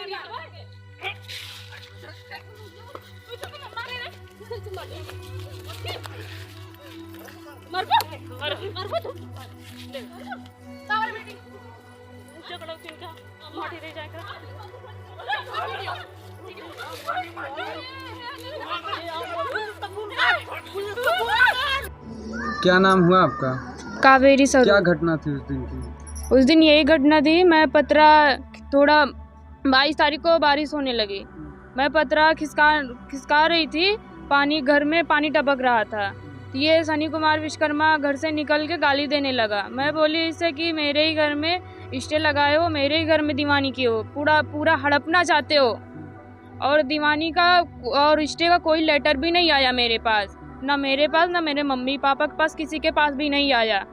क्या नाम हुआ आपका? कावेरी सर। क्या घटना थी उस दिन की? उस दिन यही घटना थी, मैं पतरा थोड़ा 22 तारीख को बारिश होने लगी, मैं पतरा खिसका रही थी, पानी घर में पानी टपक रहा था। ये सनी कुमार विश्वकर्मा घर से निकल के गाली देने लगा। मैं बोली इससे कि मेरे ही घर में स्टे लगाए हो, मेरे ही घर में दीवानी की हो, पूरा हड़पना चाहते हो। और दीवानी का और स्टे का कोई लेटर भी नहीं आया मेरे पास, ना मेरे पास ना मेरे मम्मी पापा के पास, किसी के पास भी नहीं आया।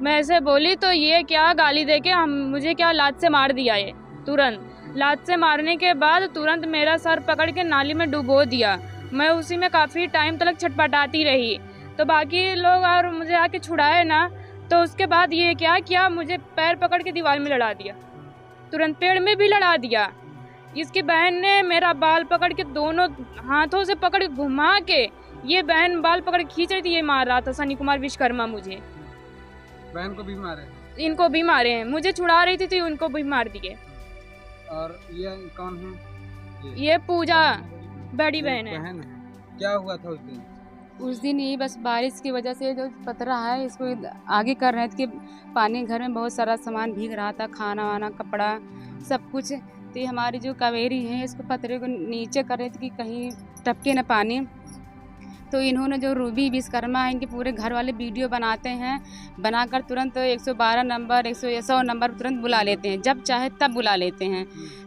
मैं ऐसे बोली तो ये क्या गाली दे के मुझे क्या लात से मार दिया। ये तुरंत लात से मारने के बाद तुरंत मेरा सर पकड़ के नाली में डुबो दिया। मैं उसी में काफ़ी टाइम तक छटपटाती रही, तो बाकी लोग और मुझे आके छुड़ाए ना, तो उसके बाद ये क्या किया, मुझे पैर पकड़ के दीवार में लड़ा दिया, तुरंत पेड़ में भी लड़ा दिया। इसकी बहन ने मेरा बाल पकड़ के दोनों हाथों से पकड़ के घुमा के, ये बहन बाल पकड़ के खींच रही थी, ये मार रहा था सनी कुमार विश्वकर्मा। मुझे बहन को भी मारे? इनको भी मारे हैं, मुझे छुड़ा रही थी तो उनको भी मार दिए। और ये कौन है? ये पूजा बड़ी बहन है। क्या हुआ था उस दिन? उस दिन यही बस बारिश की वजह से जो पतरा है इसको आगे कर रहे थे कि पानी, घर में बहुत सारा सामान भीग रहा था, खाना वाना कपड़ा सब कुछ। तो हमारी जो कावेरी है इसको पतरे को नीचे कर रहे थे कि कहीं टपके न पानी। तो इन्होंने जो रूबी विश्वकर्मा है, इनके पूरे घर वाले वीडियो बनाते हैं, बनाकर तुरंत 112 नंबर 100 नंबर तुरंत बुला लेते हैं, जब चाहे तब बुला लेते हैं।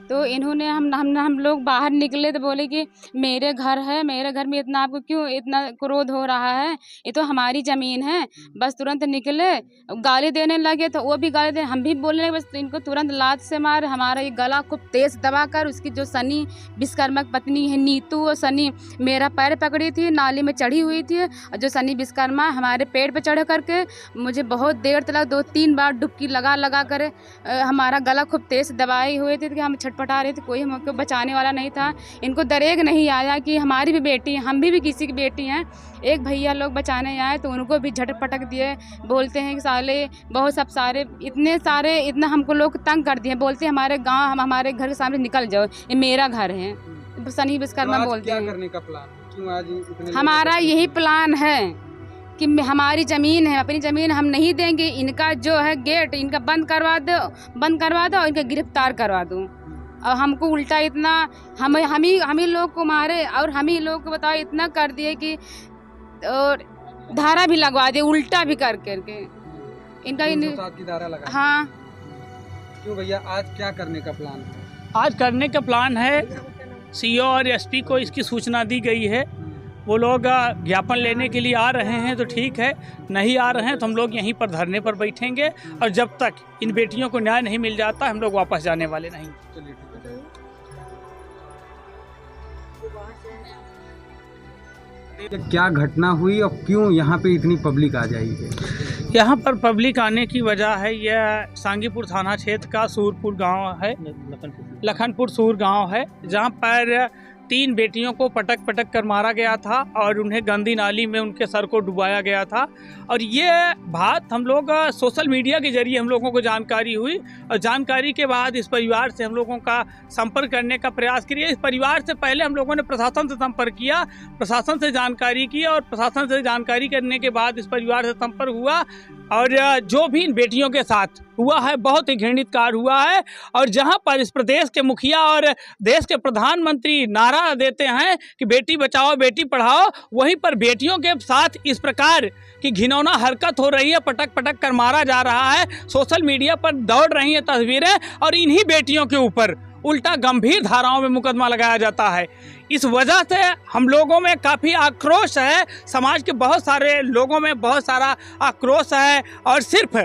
तो इन्होंने हम लोग बाहर निकले तो बोले कि मेरे घर है, मेरे घर में इतना आपको क्यों इतना क्रोध हो रहा है, ये तो हमारी ज़मीन है। बस तुरंत निकले, गाली देने लगे, तो वो भी गाली दे, हम भी बोलने लगे, बस इनको तुरंत लात से मार। हमारा ये गला खूब तेज़ दबा कर उसकी जो सनी विश्वकर्मा की पत्नी है नीतू, और सनी मेरा पैर पकड़ी थी, नाली में चढ़ी हुई थी, और जो सनी विश्वकर्मा हमारे पेड़ पे चढ़ करके मुझे बहुत देर तक 2-3 बार डुबकी लगा कर हमारा गला खूब तेज़ दबाए हुए थे कि हम छटपटा रहे थे, कोई हमको बचाने वाला नहीं था। इनको दरेग नहीं आया कि हमारी भी बेटी है, हम भी किसी की बेटी हैं। एक भैया लोग बचाने आए तो उनको भी झटपटक दिए, बोलते हैं कि साले बहुत सब सारे इतना हमको लोग तंग कर दिए, बोलते हैं हमारे गाँव, हम हमारे घर के सामने निकल जाओ, ये मेरा घर है। सनी विश्वकर्मा बोलते हैं। क्या करने का प्लान? क्यों आज इतने? हमारा यही प्लान है कि हमारी ज़मीन है, अपनी ज़मीन हम नहीं देंगे। इनका जो है गेट इनका बंद करवा दो और इनका गिरफ्तार करवा दो। और हमको उल्टा इतना हम ही लोग को मारे, और हम ही लोग को बताओ इतना कर दिए कि और धारा भी लगवा दिए, उल्टा भी कर करके इनका 307 की धारा लगा। हाँ। क्यों भैया, आज क्या करने का प्लान है? आज करने का प्लान है, सीओ और एसपी को इसकी सूचना दी गई है, वो लोग ज्ञापन लेने के लिए आ रहे हैं तो ठीक है, नहीं आ रहे हैं तो हम लोग यहीं पर धरने पर बैठेंगे, और जब तक इन बेटियों को न्याय नहीं मिल जाता हम लोग वापस जाने वाले नहीं। चलिए ठीक है। क्या घटना हुई और क्यों यहाँ पे इतनी पब्लिक आ जाएगी? यहाँ पर पब्लिक आने की वजह है, यह सांगीपुर थाना क्षेत्र का सूरपुर गांव है, लखनपुर सूर गांव है, जहाँ पर 3 बेटियों को पटक कर मारा गया था और उन्हें गंदी नाली में उनके सर को डुबाया गया था। और ये बात हम लोग सोशल मीडिया के जरिए हम लोगों को जानकारी हुई, और जानकारी के बाद इस परिवार से हम लोगों का संपर्क करने का प्रयास किया। इस परिवार से पहले हम लोगों ने प्रशासन से संपर्क किया, प्रशासन से जानकारी की, और प्रशासन से जानकारी करने के बाद इस परिवार से संपर्क हुआ, और जो भी इन बेटियों के साथ हुआ है बहुत ही घृणित कार्य हुआ है। और जहां पर इस प्रदेश के मुखिया और देश के प्रधानमंत्री नारा देते हैं कि बेटी बचाओ बेटी पढ़ाओ, वहीं पर बेटियों के साथ इस प्रकार की घिनौना हरकत हो रही है, पटक कर मारा जा रहा है। सोशल मीडिया पर दौड़ रही हैं तस्वीरें, और इन्हीं बेटियों के ऊपर उल्टा गंभीर धाराओं में मुकदमा लगाया जाता है। इस वजह से हम लोगों में काफ़ी आक्रोश है, समाज के बहुत सारे लोगों में बहुत सारा आक्रोश है, और सिर्फ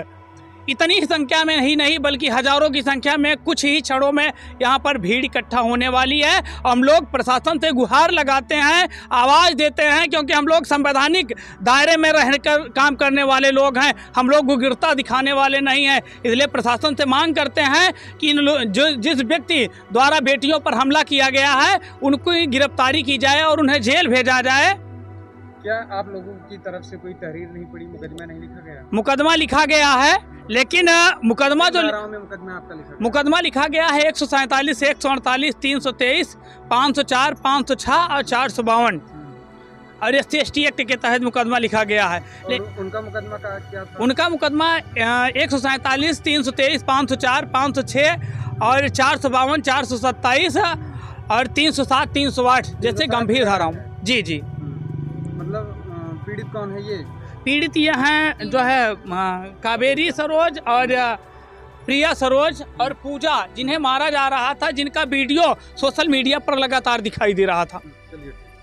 इतनी संख्या में ही नहीं बल्कि हजारों की संख्या में कुछ ही क्षणों में यहाँ पर भीड़ इकट्ठा होने वाली है। हम लोग प्रशासन से गुहार लगाते हैं, आवाज़ देते हैं, क्योंकि हम लोग संवैधानिक दायरे में रहकर काम करने वाले लोग हैं। हम लोग उग्रता दिखाने वाले नहीं हैं। इसलिए प्रशासन से मांग करते हैं कि जिस व्यक्ति द्वारा बेटियों पर हमला किया गया है उनको गिरफ्तारी की जाए और उन्हें जेल भेजा जाए। क्या आप लोगों की तरफ से कोई तहरीर नहीं पड़ी, मुकदमा नहीं लिखा गया? मुकदमा लिखा गया है, लेकिन मुकदमा जो मुकदमा आपका लिखा मुकदमा लिखा गया है 147, 148, 323, 504, 506 और 452 और SC/ST एक्ट के तहत मुकदमा लिखा गया है। उनका मुकदमा का क्या था? उनका मुकदमा 147, 323, 504, 506 और 452, 427 और 307, 308 जैसे गंभीर धाराओं। जी जी। मतलब पीड़ित कौन है ये? पीड़ित ये हैं जो है कावेरी सरोज और प्रिया सरोज और पूजा, जिन्हें मारा जा रहा था, जिनका वीडियो सोशल मीडिया पर लगातार दिखाई दे रहा था।